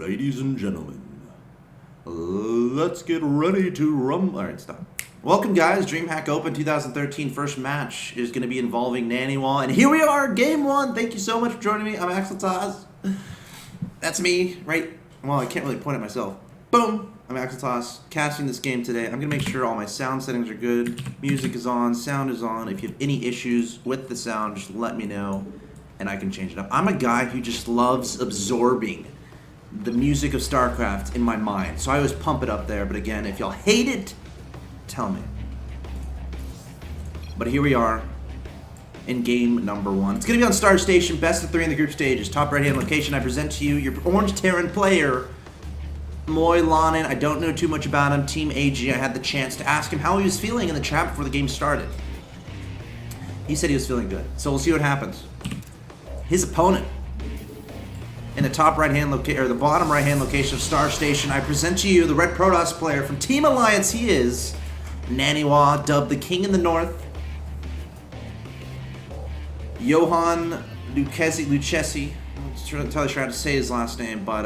Ladies and gentlemen, let's get ready to rumble. Alright, stop. Welcome, guys. Dreamhack Open 2013 first match is going to be involving Naniwa. And here we are, game one. Thank you so much for joining me. I'm Axeltoss. That's me, right? Well, I can't really point at myself. Boom! I'm Axeltoss, casting this game today. I'm going to make sure all my sound settings are good. Music is on, sound is on. If you have any issues with the sound, just let me know, and I can change it up. I'm a guy who just loves absorbing the music of StarCraft in my mind. So I always pump it up there, but again, if y'all hate it, tell me. But here we are in game number one. It's going to be on Star Station, best of 3 in the group stages. Top right-hand location, I present to you your Orange Terran player, MOiLANEN. I don't know too much about him. Team AG, I had the chance to ask him how he was feeling in the chat before the game started. He said he was feeling good. So we'll see what happens. His opponent, in the top right-hand location, or the bottom right-hand location of Star Station, I present to you the Red Protoss player from Team Alliance. He is Naniwa, dubbed the King in the North. Johan Lucchesi. I'm not entirely sure how to say his last name, but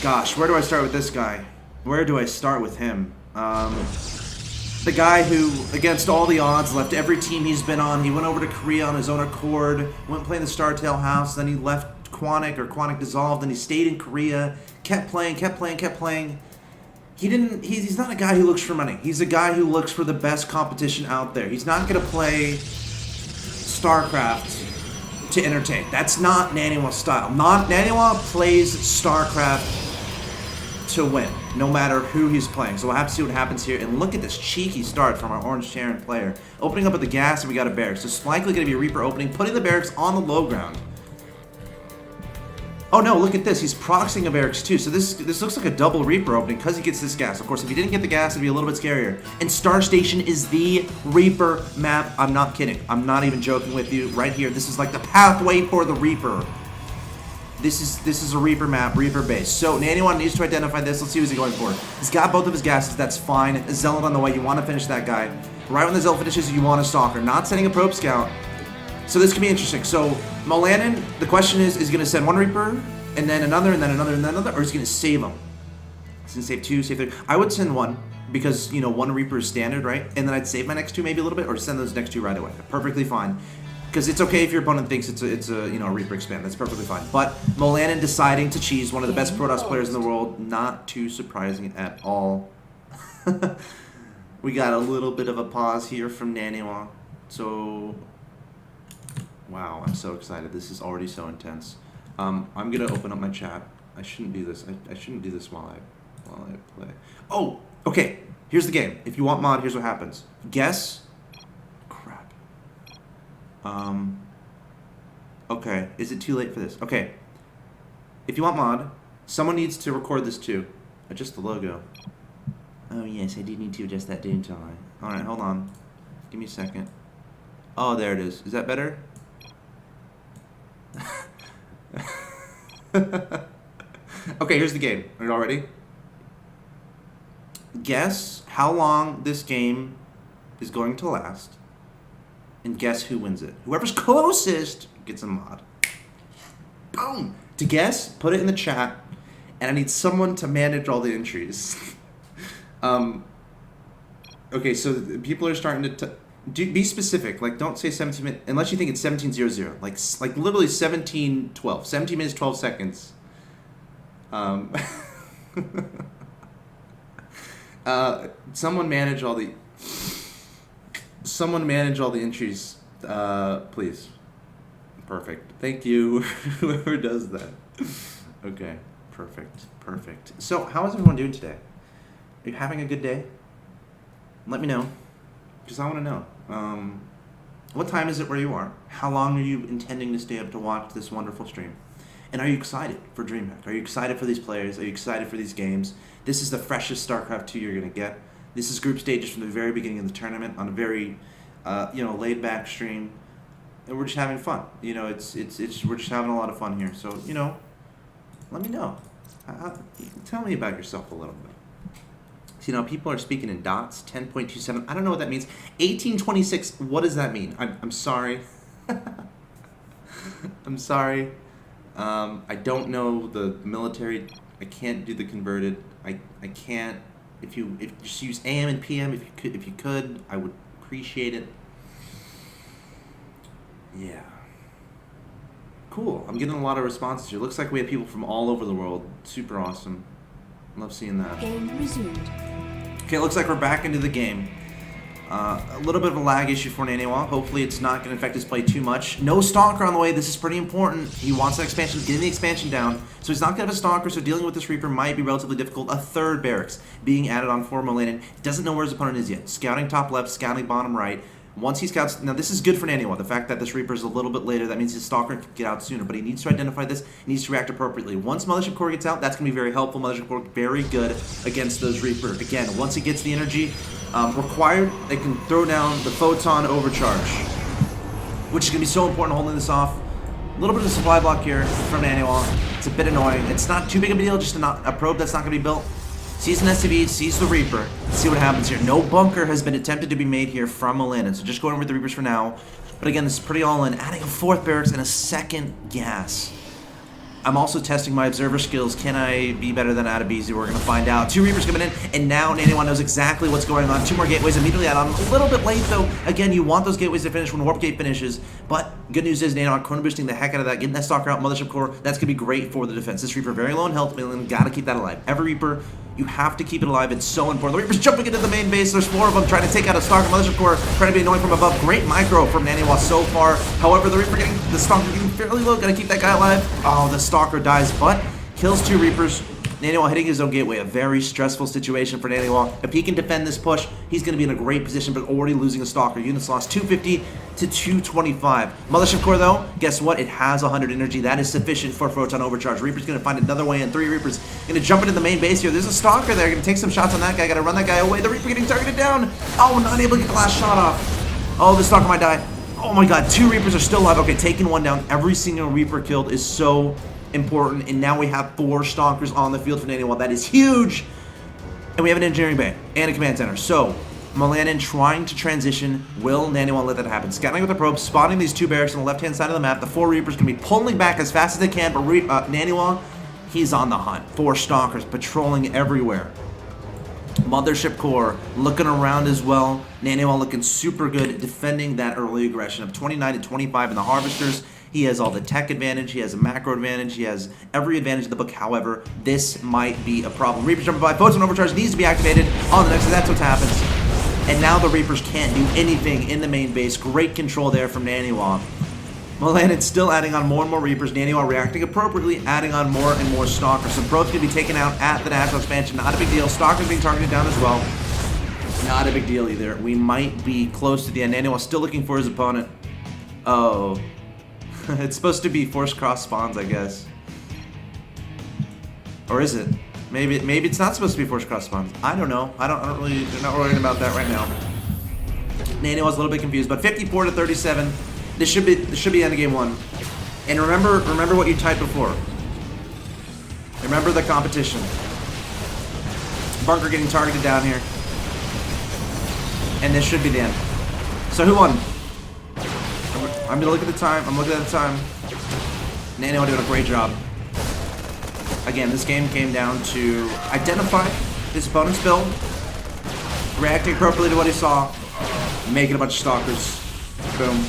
gosh, where do I start with this guy? Where do I start with him? The guy who, against all the odds, left every team he's been on. He went over to Korea on his own accord, went playing the Startail House, then he left Quantic dissolved, and he stayed in Korea, kept playing. He's not a guy who looks for money. He's a guy who looks for the best competition out there. He's not going to play StarCraft to entertain. That's not Naniwa's style. Naniwa plays StarCraft to win, no matter who he's playing. So we'll have to see what happens here. And look at this cheeky start from our Orange Terran player. Opening up at the gas, and we got a barracks. So it's likely going to be a Reaper opening, putting the barracks on the low ground. Oh no, look at this. He's proxying a barracks too. So this looks like a double Reaper opening because he gets this gas. Of course, if he didn't get the gas, it'd be a little bit scarier. And Star Station is the Reaper map. I'm not kidding. I'm not even joking with you. Right here, this is like the pathway for the Reaper. This is a Reaper map, Reaper base. So Naniwa needs to identify this. Let's see who's he going for. He's got both of his gases. That's fine. A Zealot on the way. You want to finish that guy. Right when the Zealot finishes, you want a Stalker. Not sending a Probe Scout. So this could be interesting. So MOiLANEN, the question is he going to send one Reaper, and then another, and then another, and then another, or is he going to save them? He's going to save 2, save 3. I would send one, because, you know, one Reaper is standard, right? And then I'd save my next 2 maybe a little bit, or send those next 2 right away. Perfectly fine. Because it's okay if your opponent thinks it's a you know, a Reaper expand. That's perfectly fine. But MOiLANEN deciding to cheese one of the best Protoss players in the world, not too surprising at all. We got a little bit of a pause here from Naniwa. So, wow, I'm so excited. This is already so intense. I'm gonna open up my chat. I shouldn't do this. I shouldn't do this while I play. Oh, okay. Here's the game. If you want mod, here's what happens. Guess. Crap. Okay. Is it too late for this? Okay. If you want mod, someone needs to record this too. Adjust the logo. Oh yes, I do need to adjust that, don't I? All right, hold on. Give me a second. Oh, there it is. Is that better? Okay, here's the game. Are you all ready? Guess how long this game is going to last, and guess who wins it. Whoever's closest gets a mod. Boom! To guess, put it in the chat, and I need someone to manage all the entries. Okay, so people are starting to be specific. Like, don't say 17 minutes unless you think it's 17:00. Like literally 17:12. 17 minutes 12 seconds. Someone manage all the entries, please. Perfect. Thank you, whoever does that. Okay, perfect. So, how is everyone doing today? Are you having a good day? Let me know, because I want to know. What time is it where you are? How long are you intending to stay up to watch this wonderful stream? And are you excited for Dreamhack? Are you excited for these players? Are you excited for these games? This is the freshest StarCraft 2 you're going to get. This is group stages from the very beginning of the tournament on a very, you know, laid-back stream. And we're just having fun. You know, we're just having a lot of fun here. So, you know, let me know. Tell me about yourself a little bit. So, you know, people are speaking in dots, 10.27. I don't know what that means. 1826, what does that mean? I'm sorry. I'm sorry. I don't know the military. I can't do the converted. I can't. If just use AM and PM, if you could, I would appreciate it. Yeah. Cool. I'm getting a lot of responses here. Looks like we have people from all over the world. Super awesome. Love seeing that. Game resumed. Okay, looks like we're back into the game. A little bit of a lag issue for Naniwa. Hopefully it's not going to affect his play too much. No Stalker on the way. This is pretty important. He wants that expansion, getting the expansion down. So he's not going to have a Stalker, so dealing with this Reaper might be relatively difficult. A third barracks being added on for MOiLANEN. Doesn't know where his opponent is yet. Scouting top left, scouting bottom right. Once he scouts, now this is good for Naniwa. The fact that this Reaper is a little bit later, that means his Stalker can get out sooner. But he needs to identify this, he needs to react appropriately. Once Mothership Core gets out, that's going to be very helpful. Mothership Core very good against those Reaper. Again, once he gets the energy required, they can throw down the Photon Overcharge, which is going to be so important holding this off. A little bit of a supply block here from Naniwa. It's a bit annoying. It's not too big of a deal, just a probe that's not going to be built. Sees an SCV, sees the Reaper. Let's see what happens here. No bunker has been attempted to be made here from MOiLANEN, so just going with the Reapers for now. But again, this is pretty all in. Adding a fourth barracks and a second gas. I'm also testing my observer skills. Can I be better than Adabizi? We're going to find out. Two Reapers coming in, and now Naniwa knows exactly what's going on. Two more gateways immediately add on. A little bit late, though. Again, you want those gateways to finish when Warp Gate finishes. But good news is Naniwa chrono boosting the heck out of that, getting that Stalker out, Mothership Core. That's going to be great for the defense. This Reaper very low in health, MOiLANEN got to keep that alive. Every Reaper, you have to keep it alive. It's so important. The Reaper's jumping into the main base. There's four of them trying to take out a Stalker. Mothership Core trying to be annoying from above. Great micro from Naniwa so far. However, the Reaper getting the Stalker getting fairly low. Got to keep that guy alive. Oh, the Stalker dies, but kills two Reapers. Naniwa hitting his own gateway. A very stressful situation for Naniwa. If he can defend this push, he's going to be in a great position, but already losing a Stalker. Units lost 250 to 225. Mothership Core, though, guess what? It has 100 energy. That is sufficient for Photon Overcharge. Reaper's going to find another way in. Three Reapers going to jump into the main base here. There's a Stalker there. Going to take some shots on that guy. Got to run that guy away. The Reaper getting targeted down. Oh, not able to get the last shot off. Oh, the Stalker might die. Oh my god, two Reapers are still alive. Okay, taking one down. Every single Reaper killed is so important, and now we have four Stalkers on the field for Naniwa. That is huge. And we have an engineering bay and a command center. So, MOiLANEN trying to transition. Will Naniwa let that happen? Scouting with the probe, spotting these two barracks on the left-hand side of the map. The four Reapers can be pulling back as fast as they can, but Naniwa, he's on the hunt. Four Stalkers patrolling everywhere. Mothership Core looking around as well. Naniwa looking super good, defending that early aggression of 29 to 25 in the Harvesters. He has all the tech advantage, he has a macro advantage, he has every advantage in the book. However, this might be a problem. Reaper jumping by, Photon Overcharge needs to be activated on the next, that's what happens. And now the Reapers can't do anything in the main base. Great control there from Naniwa. MOiLANEN still adding on more and more Reapers. Naniwa reacting appropriately, adding on more and more Stalkers. Some probes going to be taken out at the national expansion. Not a big deal. Stalkers being targeted down as well. Not a big deal either. We might be close to the end. Naniwa still looking for his opponent. Oh. It's supposed to be force cross spawns, I guess. Or is it? Maybe it's not supposed to be force cross spawns. I don't know. I don't really. They're not worrying about that right now. Naniwa's a little bit confused, but 54 to 37. This should be end of game one. And remember what you typed before. Remember the competition. Bunker getting targeted down here. And this should be the end. So who won? I'm gonna look at the time. I'm looking at the time. Naniwa doing a great job. Again, this game came down to identify his opponent's build, reacting appropriately to what he saw, making a bunch of Stalkers. Boom.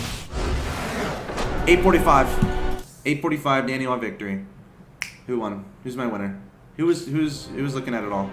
8:45. 8:45. Naniwa victory. Who won? Who's my winner? Who was looking at it all?